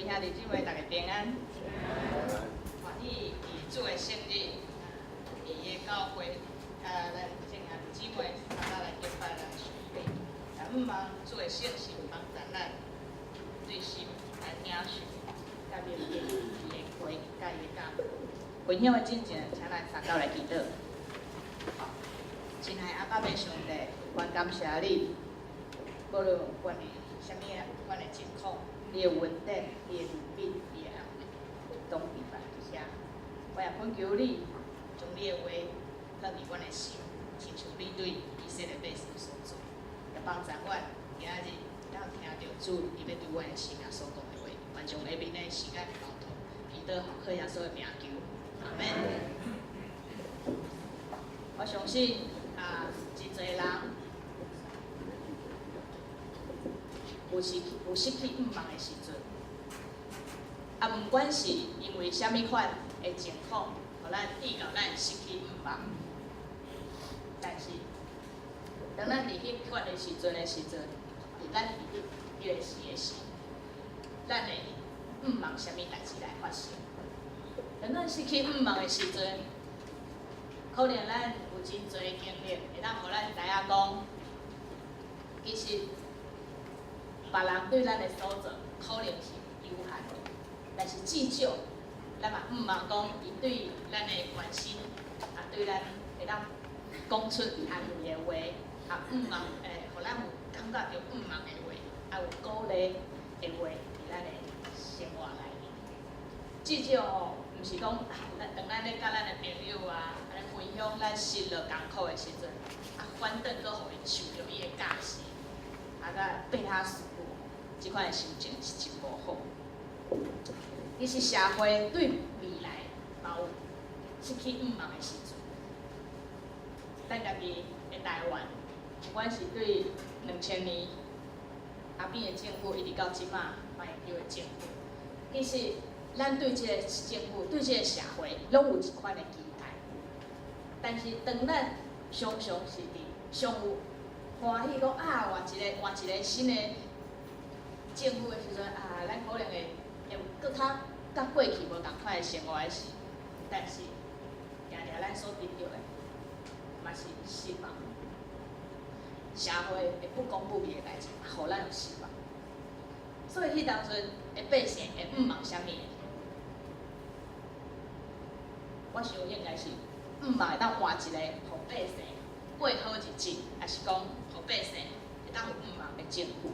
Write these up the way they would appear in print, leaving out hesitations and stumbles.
位兄弟姊妹，大家平安。欢喜伫主的圣日，伫个教会，咱正兄弟姊妹大家来敬拜来聚会，也毋望主的圣神帮助咱对心来领受，甲面对伊的话，甲伊的教导。分享的进前，请咱三教来祈祷。亲爱的阿爸爸上帝，愿感谢你，无论阮的啥物啊，阮的情况。你的稳定，你的怜悯，你的爱，拢明白一下。我也恳求你，将你的话放入阮的心，亲像你对以色列百姓所做，也帮助阮今仔日当听到主伊要对阮的心啊所讲的话，愿将下面的时间交托，祈祷靠耶稣的名求，阿门。我相信真侪人。有失去毋茫的时阵，毋管是因为啥物款的情况，互咱遇到咱失去毋茫，但是当咱伫迄款的时阵，咱伫迄个时，咱会毋茫啥物代志来发生。当咱失去毋茫的时阵，可能咱有真侪经历，会当互咱知影讲，其实。别人对咱的所做可能是有限的，但是至少咱嘛毋茫讲伊对咱的关心，对咱会当讲出安慰的话，毋茫互咱有感觉到毋茫的话，有鼓励的话伫咱的生活内面。至少毋是讲当咱咧甲咱的朋友安尼分享咱失落艰苦的时阵，反倒搁互伊受着伊的教示，甲被他所即款的心情是真无好。其实社会对未来嘛有失去毋茫的时阵，咱家己的台湾，不管是对2000年阿扁的政府，一直到即马马英九的政府，其实咱对即个政府、对即个社会，拢有一款的期待。但是当咱常常是上有欢喜讲换一个新的。政府的时阵咱可能会搁较甲过去无同款的生活的时，但是定定咱所得到的，嘛是失望。社会会不公不义的代志，互咱有失望。所以迄当阵的百姓会毋茫啥物？我想应该是毋茫会当换一个，互百姓过好日子，还是讲互百姓会当有毋茫的政府？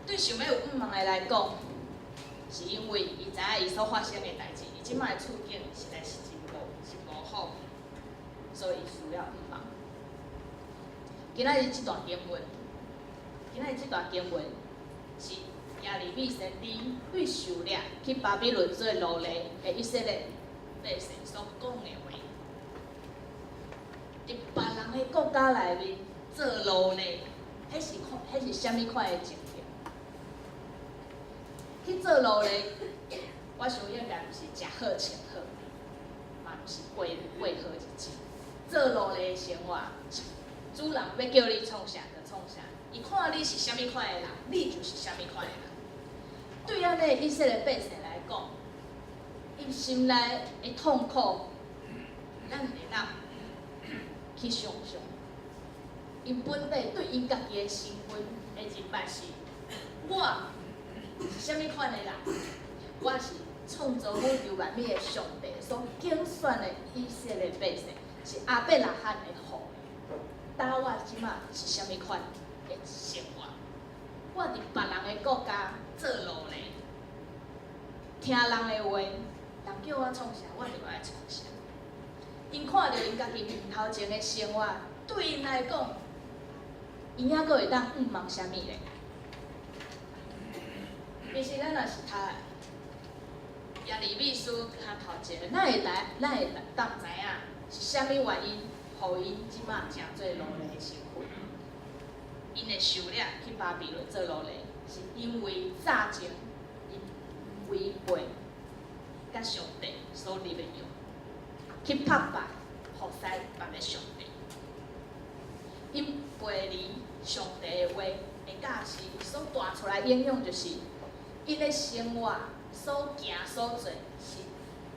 对想要有毋茫的来讲，是因为伊知影伊所发生的代志，伊即摆的处境实在是无好，所以伊需要毋茫。今仔日即段经文是耶利米先知对受掠去巴比伦做奴隶的以色列百姓所讲的话。伫别人的国家内面做奴隶，迄是啥物款的情形？去做奴隶，我想应该毋是食好穿好，嘛毋是过好日子。做奴隶的生活，主人要叫你创啥就创啥，伊看你是啥物款的人，你就是啥物款的人。对咱的以色列百姓来讲，伊心内的痛苦，咱会当去想象。因本地对因家己的身份的认识是，我。是啥物款的人？我是创造宇宙万物的上帝所拣选的以色列百姓，是阿伯拉罕的后裔。打我即马是啥物款的生活？我伫别人的国家做奴隶，听人的话，人叫我创啥，我就爱创啥。因看到因家己面头前的生活，对因来讲，因还阁会当毋茫啥物咧？其实咱若是读耶利米书较头一个，咱会当知影是啥物原因，互因即马成做奴隶的身份。因会受掠去巴比伦做奴隶，是因为早前因违背甲上帝所立的约，去拍败服侍别个上帝。因背离上帝的话的教示所带出来影响就是。因的生活所行所做是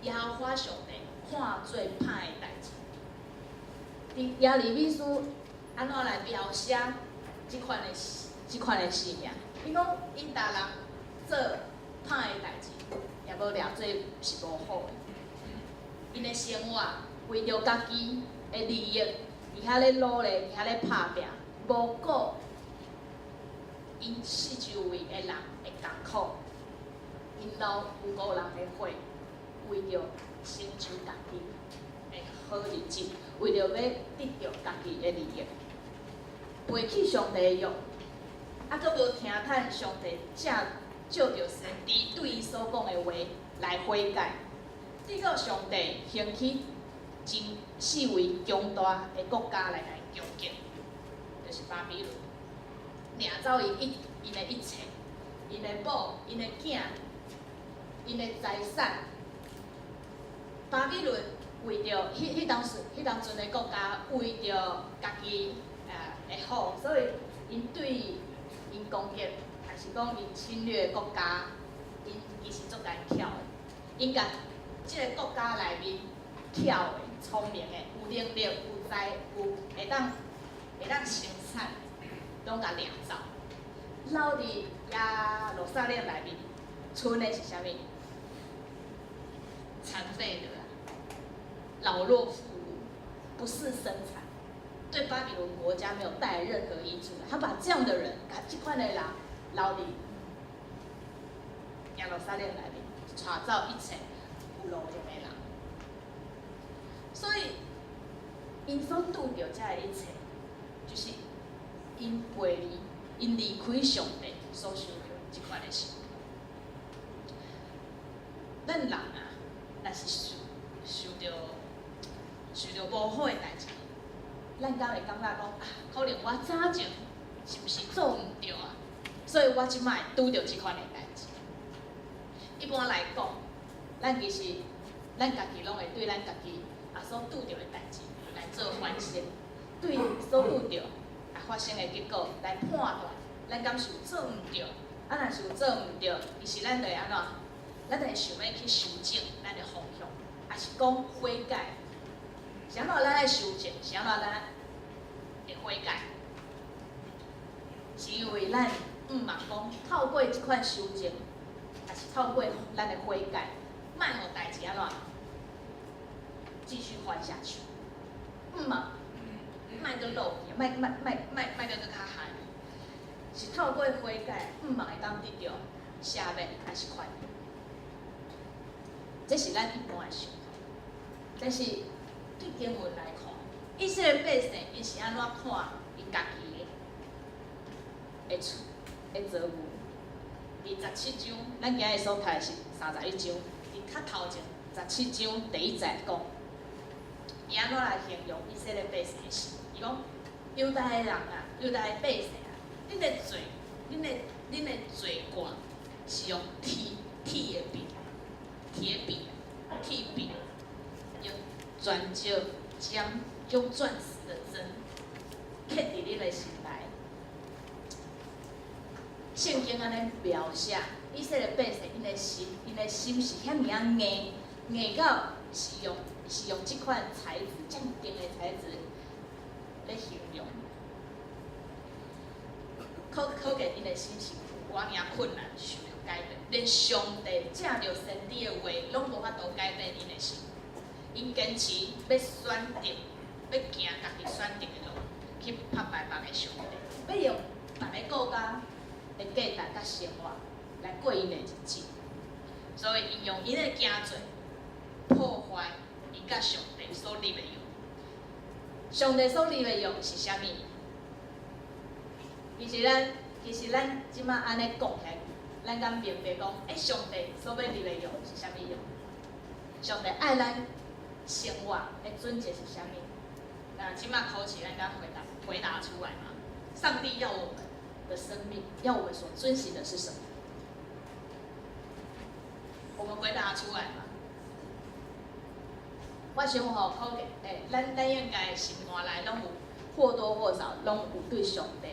耶和华上帝看做歹的代志。伫耶利米书安怎来描写即款的生命？伊讲因逐人做歹的代志，也无掠做是无好的。因的生活为着家己的利益，伫遐咧努力，伫遐咧拍拼，无顾因四周围的人的艰苦，因老有顾人的火，为着成就家己的好日子，为着要得到家己的利益，背弃上帝的约，啊，阁无听趁上帝照着先知对伊所讲的话来悔改，结果上帝兴起真四位强大的国家来攻击，就是巴比伦，掠走因的一切，因的某、因的囝、因的财产。巴比伦为着迄当阵的国家，为着家己的好，所以因对因攻击，还是讲因侵略国家，因其实足难巧的。因甲即个国家内面巧的、聪明的、有能力、有才、有会当生产，拢甲掠走。留伫耶路撒冷内面，剩的是啥物？残废的老弱妇孺，不是生产，对巴比伦国家没有带来任何益处的。他把这样的人，把这款的人留伫耶路撒冷内面，带走一切有路用的人。所以，因所拄着这个一切，就是因背离。因离开上帝所受着即款的事，咱人啊，若是受着无好的代志，咱敢会感觉讲啊，可能我早前是毋是做毋对啊，所以我即摆拄着即款的代志。一般来讲，咱其实咱家己拢会对咱家己所拄着的代志来做反省，对所拄着。发生的结果来判断，咱敢是有做毋对，啊，若是有做毋对，其实咱就会安怎？咱就会想要去修正咱的方向，也是讲悔改。是安怎咱爱修正？是安怎咱会悔改？是因为咱毋茫讲透过即款修正，也是透过咱的悔改，莫互代志安怎继续犯下去，毋茫。莫阁漏去，莫阁较害，是透过悔改，毋茫会当得到赦免还是宽容。这是咱一般的想法。但是对经文来看，以色列百姓因是安怎看因家己的厝的作物？伫17章，咱今日所读的是31章，伫较头前17章第1节讲，伊安怎来形容以色列百姓的事？伊讲，犹大的人啊，犹大的百姓啊，恁的罪过是用铁的柄、铁柄，用专石用钻石的针刻伫恁的心内。圣经安尼描写以色列百姓因的心是遐尔啊硬到是用即款材质，这样硬的材质。咧形容，可见因的心是有偌尔困难，想要改变，连上帝借着先知的话，拢无法度改变因的心。因坚持要选择，要行家己选择的路，去拍败别个上帝，要用别个国家的价值甲生活来过因的日子。所以因用因的行做破坏因甲上帝所立的约。上帝所立的约是啥物？其实咱即马安尼讲起来，咱敢明白讲，上帝所要立的约是啥物约？上帝爱咱生活的准则是啥物？那即马考试咱敢回答出来吗？上帝要我们的生命，要我们所遵循的是什么？我们回答出来吗？我想吼，考虑咱应该心肝内拢有或多或少拢有对上帝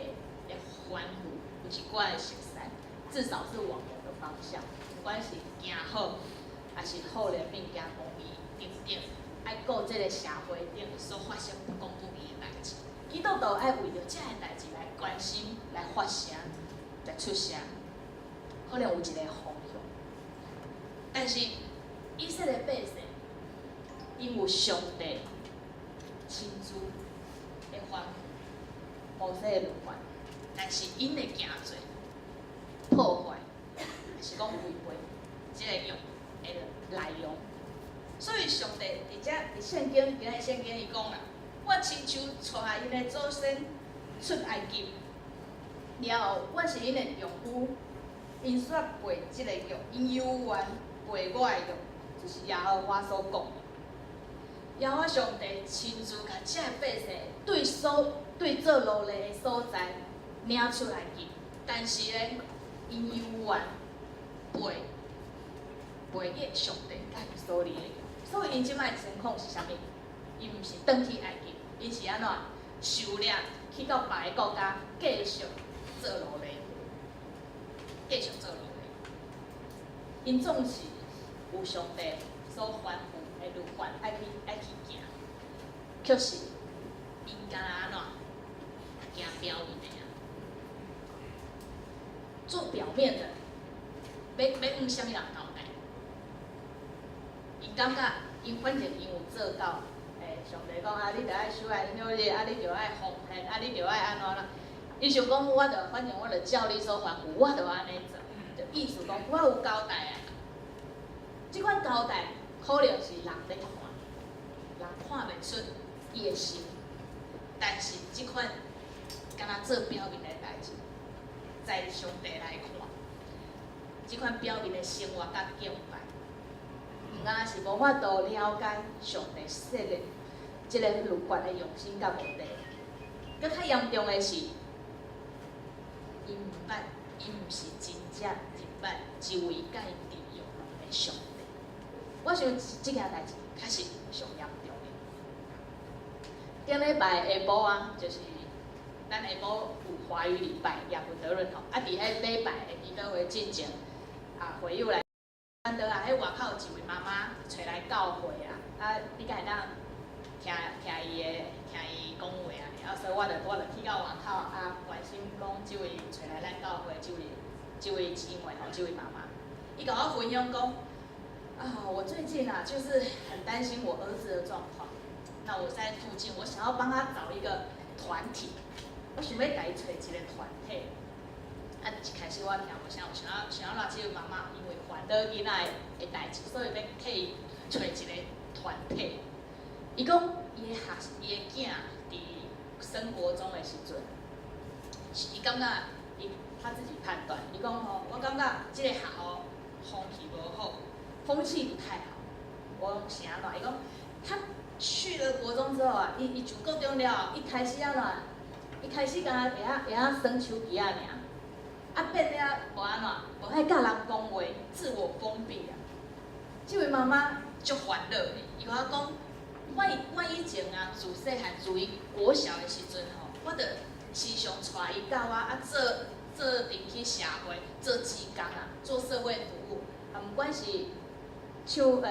的欢呼，有一寡的熟悉，至少是往我的方向，不管是行好，还是好人命行公义等等，爱顾这个社会顶所发生不公不义的代志。基督徒爱为着这个代志来关心、来发声、来出声，可能有一个方向。但是以色列百姓因有上帝亲自的吩咐、摩西的律法，但是因的行做破坏，还是讲违背这个用的内容。所以上帝伫圣经，今日圣经伊讲啦，我亲手带因的祖先出埃及，然后我是因的用夫，因煞背即个约，因有缘背我的约，就是耶和华所讲的。耶和华上帝亲自甲这百姓对做奴隶的所在领出埃及，但是咧，因有缘背记上帝甲伊所立的。所以因即摆情况是啥物？伊毋是转去埃及，因是安怎收掠去到别个国家继续做奴隶，继续做奴隶。因总是有上帝所吩咐的律法爱去行，却是因敢若安怎行表面的啊，做表面的，要往啥物人交代？因感觉，因反正因有做到，上帝讲啊，你着爱守爱休日，啊，你着爱奉献，啊，你着爱安怎啦？伊想讲，反正我着照你所吩咐，我着安尼做，就意思讲，我有交代啊。即款交代可能是人咧看，人看袂出伊的心，但是即款敢若做表面的代志，在上帝来看，即款表面的生活甲敬拜。毋敢是无法度了解上帝设立即个律法的用心甲目的。搁较严重的是，因毋是真正认捌一位甲因伫用的上帝。我想即件代志确实上严重的。顶礼拜下晡啊，就是咱下晡有华语礼拜，也有讨论吼。啊，伫迄礼拜的祈祷会进前，会友来。难得啊，迄外口有一位妈妈找来教会啊，你敢会当听伊讲话啊？所以我就去到外口关心讲，即位找来咱教会，即位姊妹吼，即位妈妈，伊甲我分享讲，我最近就是很担心我儿子的状况。那我在附近，我想要帮他找一个团体，我想要甲伊找一个团体。一开始我听无啥，想要让即位妈妈因为烦恼囡仔的代志，所以要替伊找一个团体。伊讲伊的囝伫生活中的时阵，伊感觉他自己判断，伊讲吼，我感觉即个学校风气无好，风气不太好。我讲是安怎？伊讲他去了国中之后啊，伊就高中了，一开始安怎？一开始敢会晓耍手机尔。变了无安怎，无爱甲人讲话，自我封闭啊。即位妈妈足烦恼的，伊甲我讲，我以前自细汉自伊国小的时阵吼，我着时常带伊到做阵去社会，做志工做社会服务，毋管是唱歌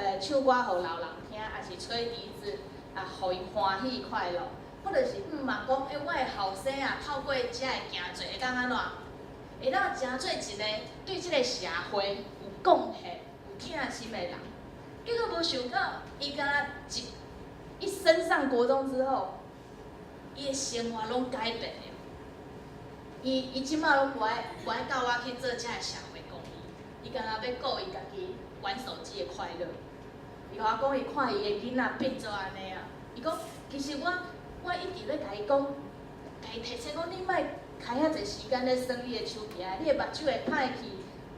互老人听，还是吹笛子互伊欢喜快乐，或者是嘛讲，我的后生透过遮个行做会当安怎？会当真做一个对即个社会有贡献、有疼心的人。结果无想到，伊敢一升上国中之后，伊的生活拢改变了。伊即摆拢不爱教我去做遮个社会公益，伊敢若要顾伊家己玩手机的快乐。伊甲我讲，伊看伊的囡仔变做安尼啊。伊讲，其实我一直咧甲伊讲，甲伊提醒讲，你莫开遐侪时间咧耍你的手机你的目睭会歹去，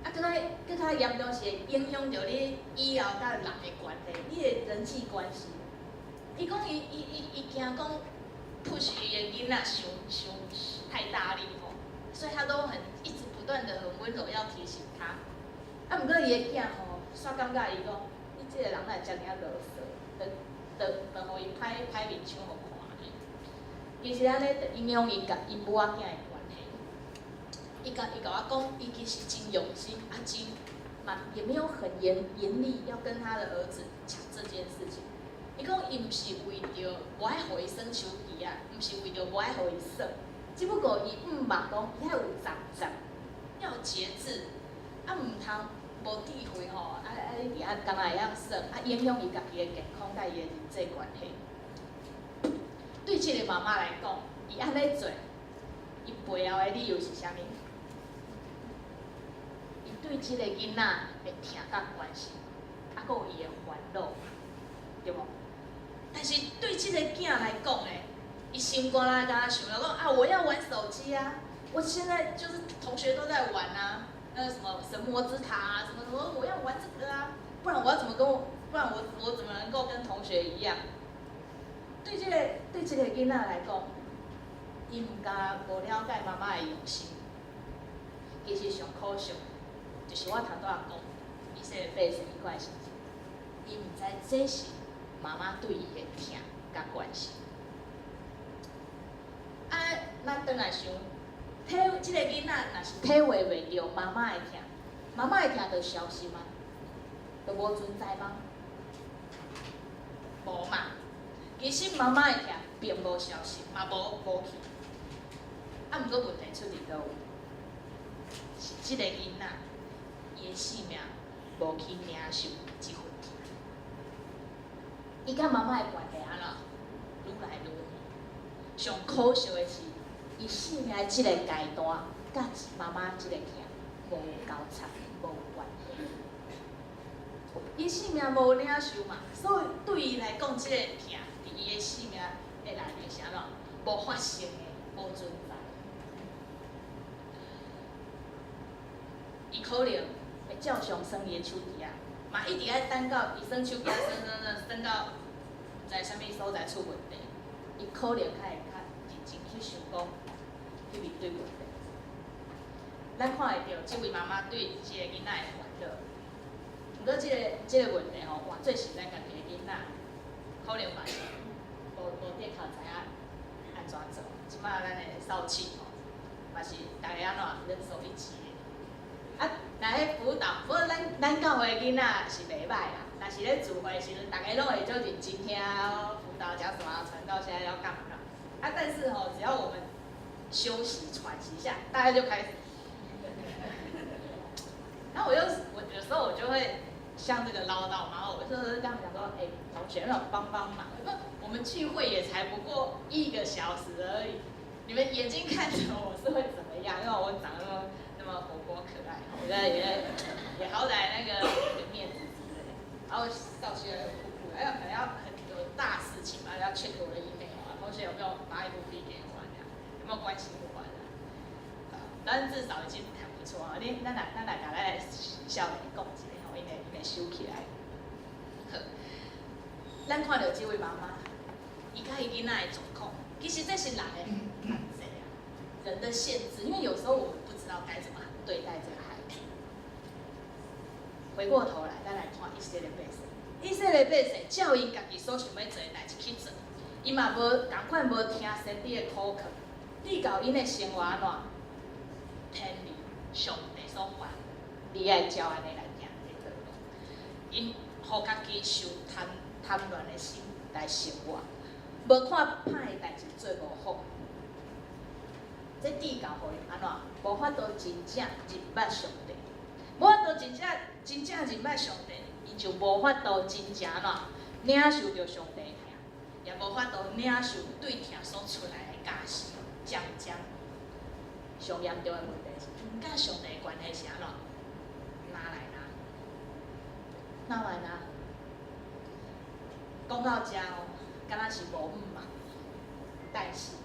搁较严重是会影响到你以后甲人的关系，你的人际关系。伊讲伊惊讲 push 伊的囡仔伤太大力吼，所以他都一直不断的很温柔要提醒他。毋过伊的囝吼，煞感觉伊讲，你这个人哪会遮尔啊啰嗦，就互伊歹面相互看呢。其实安尼就影响因母仔囝的关系。伊甲我讲，伊其实真用心，真嘛也没有很严厉要跟他的儿子讲这件事情。伊讲伊毋是为着无爱互伊耍手机啊，毋是为着无爱互伊耍，只不过伊嘛讲伊爱有责，要有节制，毋通无智慧吼，你伫敢若会晓耍，影响伊家己的健康甲伊的人际关系。对即个妈妈来讲，伊安尼做，伊背后的理由是啥物？伊对即个囡仔会疼甲关心，阁有伊的烦恼，对无？但是对即个囝来讲诶，伊心肝啦，敢若想到讲我要玩手机啊！我现在就是同学都在玩啊，什么神魔之塔啊，什么，我要玩这个啊，不然我怎么能够跟同学一样？对即个囡仔来讲，伊毋敢无了解妈妈的用心，其实上可惜，就是我头拄仔讲，以色列百姓伊款的心情，伊毋知这是妈妈对伊的疼甲关心。咱转来想，即个囡仔若是体会袂到妈妈的疼，妈妈的疼就消失吗？就无存在吗？无嘛。其实妈妈的疼并无消失，嘛无去。毋过问题出伫倒位？是即个囡仔，伊的性命无去领受即份疼。伊甲妈妈的关系安怎？愈来愈远。上可惜的是，伊性命的即个阶段，甲妈妈即个疼无交叉，无关系。伊性命无领受嘛，所以对伊来讲，即个疼伫伊的性命的内面是安怎？无发生的，无存在。伊可能会照常耍伊的手机啊，嘛一直爱等到伊耍手机耍到毋知啥物所在出问题，伊可能较认真去想讲，去面对问题。咱看会到即位妈妈对即个囡仔的烦恼，毋过即个问题吼，换做是咱家己的囡仔，可能嘛是无底头知影安怎做。即摆咱的少气吼，嘛是大家安怎人手一机的。若迄辅导，不过咱教会囡仔是袂歹啦。若是咧聚会时阵，大家拢会足认真听辅导讲什么，传道现在要干嘛。但是吼，只要我们休息喘息一下，大家就开始。然后我有时候我就会像这个唠叨嘛，我就是跟他们讲说，同学们帮忙，我们聚会也才不过1个小时而已，你们眼睛看着我是会怎么样？因为我长得那么活泼可爱，我觉得也好歹那个有面子之类的。然后到学校哭哭，可能要很有大事情嘛，要 check 我的 email 啊，同学有没有拿FB给我这样，有没有关心我这样？但至少已经很不错啊。咱大家来笑脸讲一下吼，因为收起来。好，咱看到这位妈妈，伊甲伊囡仔的状况，其实这是人的限制啊，人的限制。因为有时候我们不知道该怎么对待这个孩子。回过头来，咱来看以色列百姓。以色列百姓照因家己所想要做的代志去做，伊嘛无共款无听先知的苦劝，你到因的生活安怎？天理上帝所还，你爱照安尼来行这条路。因互家己受贪恋的心来生活，无看歹的代志做无好。这地教互因安怎？无法度真正认捌上帝，无法度真正认捌上帝，伊就无法度真正安怎领受着上帝的疼，也无法度领受对疼所出来的假释，将。上严重的问题是，因甲上帝的关系是安怎？哪来？讲到遮哦，敢若是无嘛，但是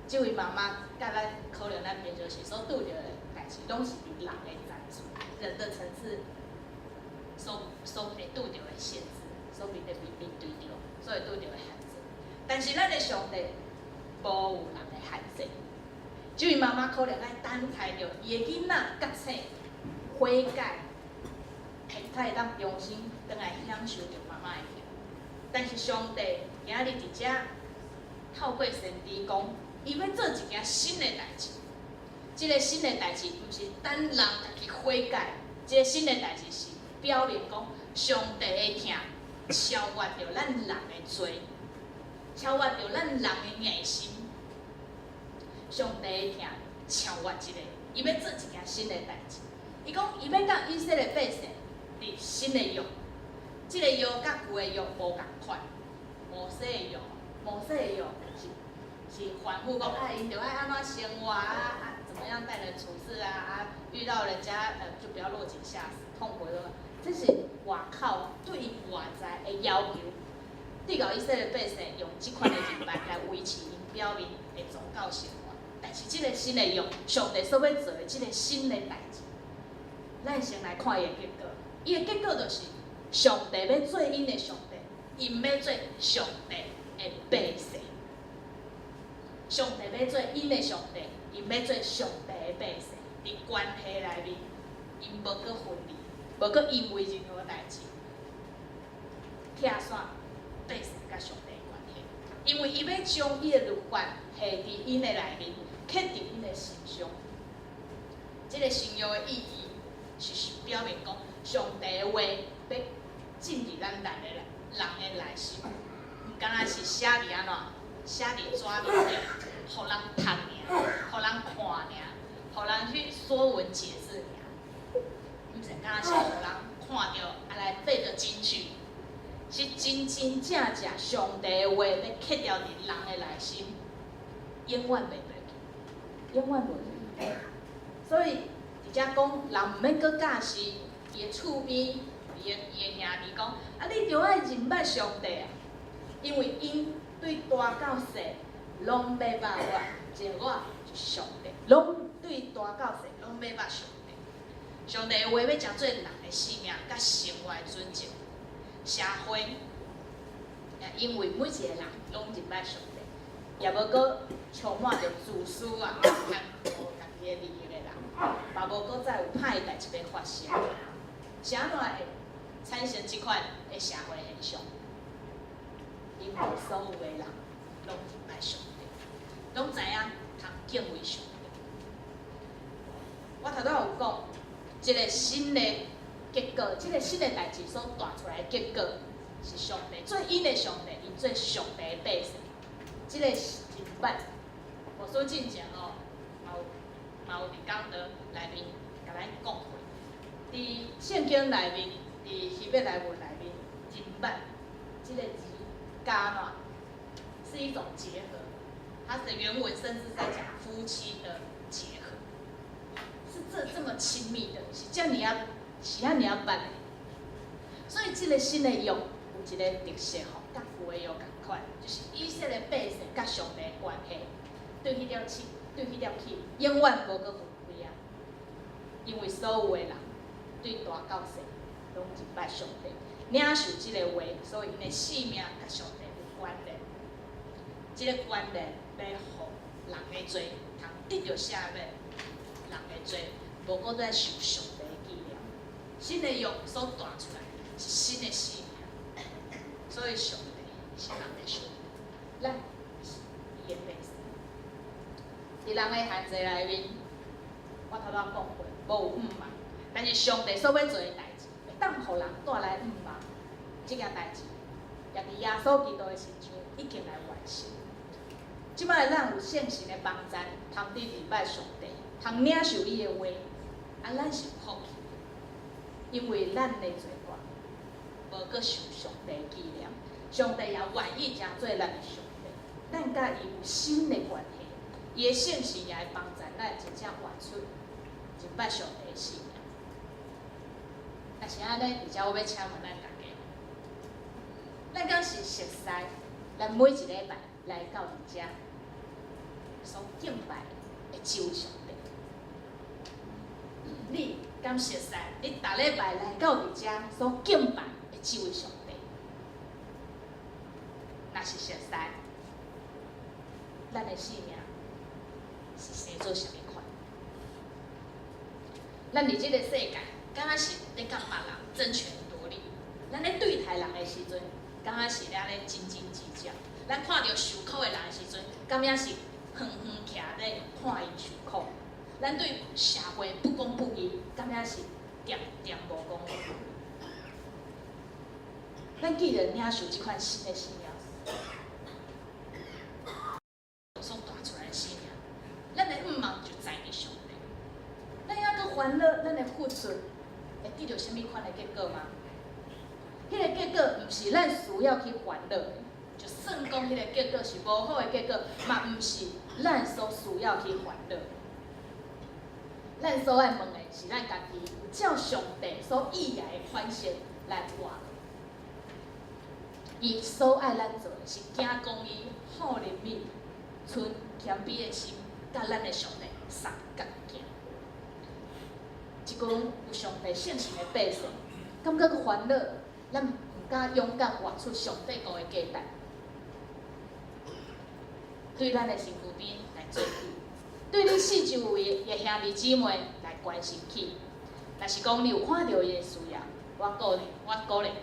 这位妈妈甲咱可能咱平常时所拄着的代志，拢是伫人的难处、人的层次所会拄着的限制，所面对着，所会拄着的限制。但是咱的上帝无有人的限制。这位妈妈可能爱等待着伊的囡仔觉醒、悔改，才会当重新转来享受着妈妈的疼。但是上帝今日伫遮透过先知讲，伊要做一件新的代志，这个新的代志，毋是等人家己悔改，这个新的代志是表明讲上帝的疼超越着咱人的罪，超越着咱人的硬心。上帝的疼超越这个，伊要做一件新的代志。伊讲伊要甲以色列百姓立新的约，这个约甲旧的约无共款。摩西的约，摩西的约是反复讲，因着爱安怎生活怎么样待人处事遇到人家就不要落井下石，痛苦的，这是外口对外在的要求。对到以色列百姓用这款的敬拜来维持因表面的宗教生活，但是这个新的约，上帝所要做的这个新的代志，咱先来看伊的结果。伊的结果就是上帝要做因的上帝，因要做上帝的百姓。上帝要做因的上帝，因要做上帝的百姓。伫关系内面，因无搁分离，无搁因为任何代志拆散百姓甲上帝的关系。因为伊要将伊的律法下伫因的内面，刻伫因的心上。这个新约的意义是表明讲，上帝的话要进入咱人的内心，毋敢若是写伫安怎，写伫纸面顶，互人读尔，互人看尔，互人去说文解字尔，毋是敢若是互人看着来背着金句，是真真正正上帝的话要刻掉伫人的内心，永远袂袂去，永远袂去。所以，直接讲，人毋免搁假释伊的厝边，伊的兄弟讲，你着爱认捌上帝啊，因为因对大到细，拢要捌我，即我就是上帝，拢对大到细，拢要捌上帝。上帝的话要诚做人的性命甲生活的准则，社会也因为每一个人拢认捌上帝，也无搁充满着自私贪图家己的利益的人，嘛无搁再有歹代志要发生，是安怎会产生即款的社会现象？因为所有的人拢认捌上帝，拢知影通敬畏上帝。我头拄有讲，一个新的结果，这个新的代志所带出来的结果，是上帝做因的上帝，因做上帝的百姓。这个是真捌。无所进前嘛有伫讲道内面甲咱讲过，伫圣经内面，伫希伯来文内面，真捌这个字加嘛，是一种结合。它的原文甚至在讲夫妻的结合，是这么亲密的，是遮尔捌的。所以这个新的约有一个特色吼，甲旧的约共款，就是以色列百姓甲上帝的关系，对迄条气，永远无搁分开啊！因为所有的人对大到细，拢认捌上帝，领受这个话，所以因的性命甲上帝有关联。这个关联要互人的罪通得到赦免，人的罪无搁再受上帝的记念。新的约所带出来是新的生命，所以上帝是人的上帝，咱是伊的百姓。伫人的限制内面，我头拄讲过，无有毋茫，但是上帝所要做的代志，会当互人带来毋茫，这件代志，也伫耶稣基督的身上已经来完成。即摆咱有圣神的帮助，通伫礼拜上帝，通领受伊的话，咱是有福气，因为咱的罪过无搁受上帝的纪念，上帝也愿意诚做咱的上帝，咱甲伊有新的关系，伊的圣神也会帮助咱真正活出礼拜上帝的信仰。但是安尼，而且我要请问咱大家，咱敢是熟悉咱每一礼拜来到伫遮所敬拜的这位上帝？你敢熟悉你逐礼拜来到伫遮所敬拜的这位上帝？若是熟悉，咱的性命是生做啥物款？咱伫即个世界，敢若是咧甲别人争权夺利？咱咧对待人的时阵，敢若是咧斤斤计较？咱看到受苦的人的时阵，敢若是远远徛咧看伊受苦？咱对社会不公不义，敢若是点点无讲话。咱既然领受即款新的信仰，所带出来的信仰，咱的毋茫就在于上帝。咱还阁烦恼，咱的付出会得到什么款的结果吗？迄个结果毋是咱需要去烦恼的，就算讲迄个结果是无好的结果，嘛毋是咱所需要去烦恼。咱所爱问的是咱家己有照上帝所意爱的款式来活。伊所爱咱做的是行公义、好人民、存谦卑的心，甲咱的上帝相共行。一群有上帝性情的百姓，感觉烦恼，咱毋敢勇敢活出上帝国的价值，对咱的身躯边来做起，对你四周围的兄弟姊妹来关心起。若是讲你有看到伊的需要，我鼓励大家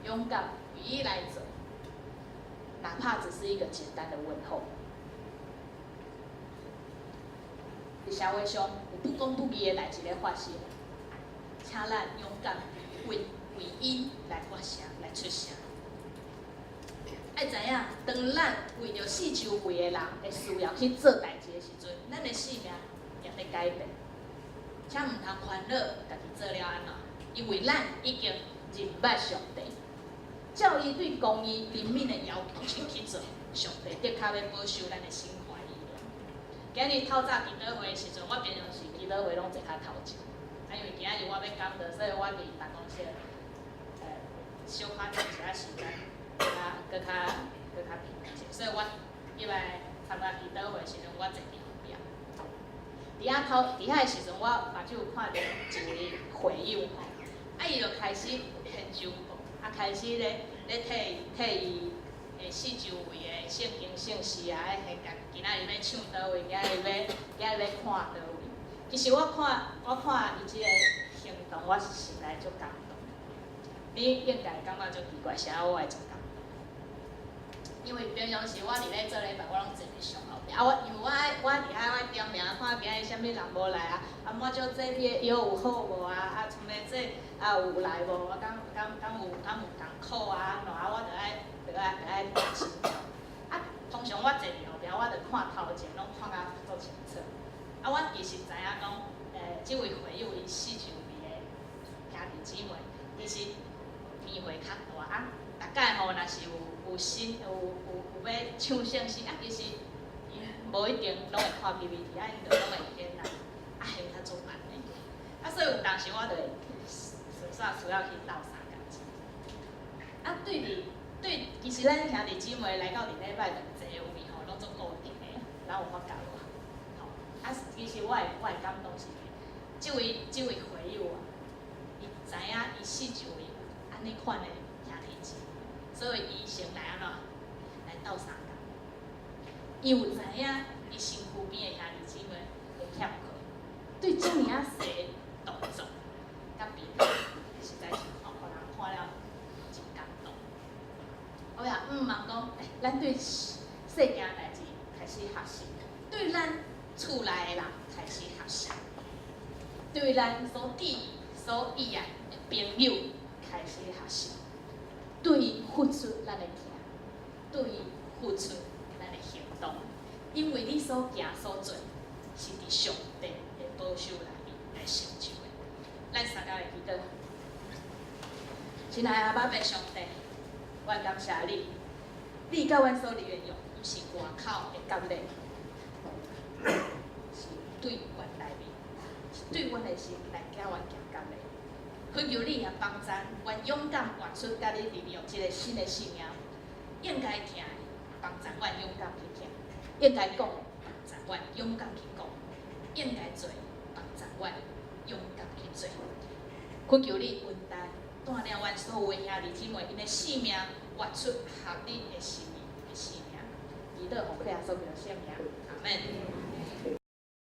勇敢为伊来做，哪怕只是一个简单的问候。伫社会上有不公不义的代志咧发生，请咱勇敢为伊来发声、来出声。爱知影，当咱为着四周围的人的需要去做代志的时阵，咱的生命也在改变。请毋通烦恼，家己做了安怎？因为咱已经认捌上帝，照伊对公义、人民的要求去做，上帝的确要保守咱的心怀意念。今日透早祈祷会的时阵，我平常时祈祷会拢坐较头前，因为今日我要讲道，所以我伫办公室小可停一下时间，搁较平静，所以我入来参加祈祷会的时阵，我坐伫后壁。伫遐的时阵，我目睭有看到一位会友吼，伊就开始献上课，开始咧替伊四周围的圣经圣事啊，今仔日要唱倒位，今仔日要看倒位。其实我看伊即个行动，我是实在足感动。你应该感觉足奇怪，啥我会足感动？因为平常时我伫咧做礼拜，我拢坐伫上后壁。因为我伫遐我点名看今日啥物人无来啊，我叫这边药有好无啊？像咧这有来无？敢有艰苦啊？安怎我就爱心照。通常我坐伫后壁，我就看头前，拢看甲足清楚。我其实知影讲，即位会友伊四周围的兄弟姊妹，其实年岁较大大概吼，若是有新有要唱圣诗其实伊无一定拢会看 PPT，因就拢会演现较做慢的。所以有当时我就会顺煞需要去斗相共钱。对，其实咱兄弟姊妹来到伫礼拜就坐的位吼，拢做固定的，然后有法教我。其实我会感动是，即位会友伊知影伊四周围安尼款的兄弟姊妹，所以伊先来安怎来斗相共。伊有知影伊身躯边的兄弟姊妹会欠课，对遮尔细的动作甲变化，实在是互人看了真感动。我也毋茫讲，咱对世间代志开始学习，对咱厝内的人开始学习，对咱所伫所意爱的朋友开始学习，对伊付出咱的行，对伊付出咱的行动，因为你所行所做是伫上帝的保守内面来成就的。咱三家来祈祷，亲爱的阿爸爸上帝，我感谢你，你甲阮所立的约，毋是外口的角力。是对阮内面，是对阮的心来叫阮行甘的。恳求你也帮助阮勇敢活出甲你利用这个新的信仰，应该听的帮助阮勇敢去听，应该讲的帮助阮勇敢去讲，应该做的帮助阮勇敢去做。恳求你恩待带领阮所有的兄弟姊妹，因的性命活出合你的心意的生命。祈祷奉靠耶稣基督圣名，阿门。